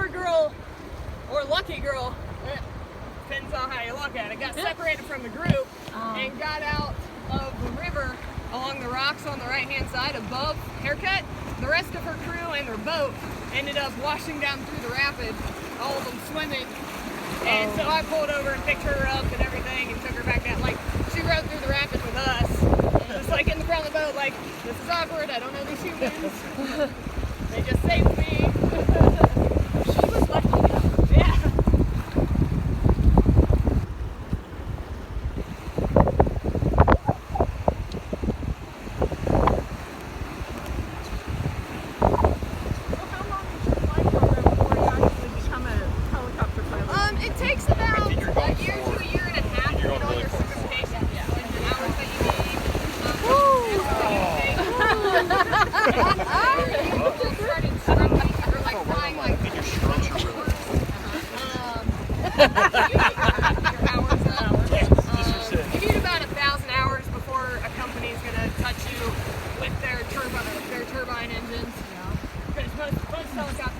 poor girl, or lucky girl, depends on how you look at it, got separated from the group and got out of the river along the rocks on the right-hand side above Haircut. The rest of her crew and their boat ended up washing down through the rapids, all of them swimming. And so I pulled over and picked her up and everything and took her back down. Like, she rode through the rapids with us. Just like in the front of the boat, like, this is awkward, I don't know these humans. They just saved me. She was lucky. Yeah. It takes about a year to a year and a half to get all your certification. Yeah. Like the hours that you need. You started struggling, you were like flying like your hours up. You need about 1,000 hours before a company is going to touch you with their turbine engines. Because most helicopters